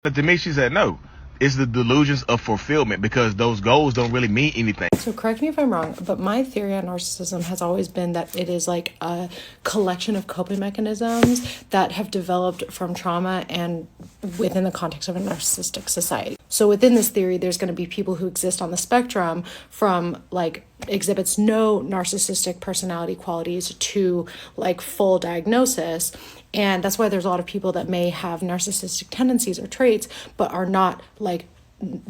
But to me, she said no. It's the delusions of fulfillment because those goals don't really mean anything. So correct me if I'm wrong, but my theory on narcissism has always been that it is like a collection of coping mechanisms that have developed from trauma and within the context of a narcissistic society. So within this theory, there's going to be people who exist on the spectrum from like exhibits no narcissistic personality qualities to like full diagnosis. And that's why there's a lot of people that may have narcissistic tendencies or traits, but are not like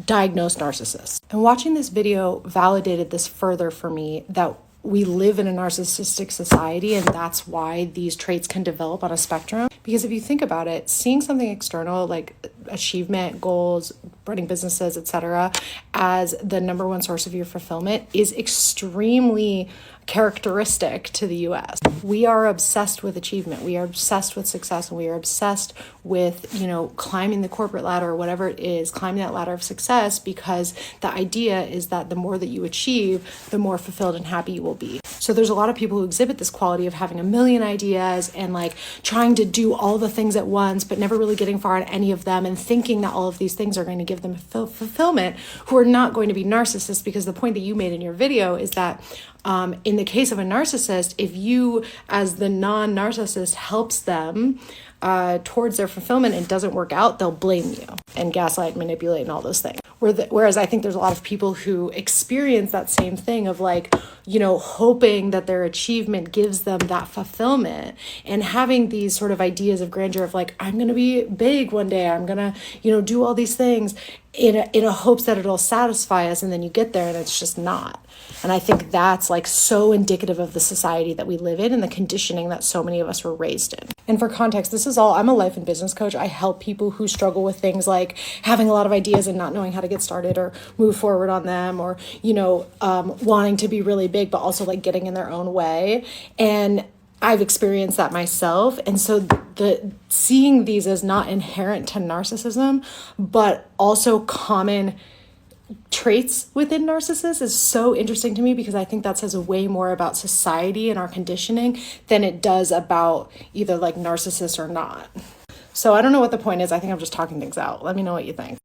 diagnosed narcissists. And watching this video validated this further for me, that we live in a narcissistic society and that's why these traits can develop on a spectrum. Because if you think about it, seeing something external like achievement, goals, running businesses, etc., as the number one source of your fulfillment is extremely characteristic to the US. We are obsessed with achievement. We are obsessed with success, and we are obsessed with, climbing the corporate ladder or whatever it is, climbing that ladder of success, because the idea is that the more that you achieve, the more fulfilled and happy you will be. So there's a lot of people who exhibit this quality of having a million ideas and like trying to do all the things at once, but never really getting far on any of them and thinking that all of these things are going to give them fulfillment, who are not going to be narcissists, because the point that you made in your video is that in the case of a narcissist, if you as the non-narcissist helps them towards their fulfillment and doesn't work out, they'll blame you and gaslight, manipulate, and all those things. Whereas I think there's a lot of people who experience that same thing of like, hoping that their achievement gives them that fulfillment and having these sort of ideas of grandeur of like, I'm going to be big one day. I'm going to, do all these things in a hopes that it'll satisfy us. And then you get there and it's just not. And I think that's like so indicative of the society that we live in and the conditioning that so many of us were raised in. And for context, I'm a life and business coach. I help people who struggle with things like having a lot of ideas and not knowing how to get started or move forward on them, or, wanting to be really big, but also like getting in their own way. And I've experienced that myself. And so seeing these as not inherent to narcissism, but also common traits within narcissists is so interesting to me, because I think that says way more about society and our conditioning than it does about either like narcissists or not. So I don't know what the point is. I think I'm just talking things out. Let me know what you think.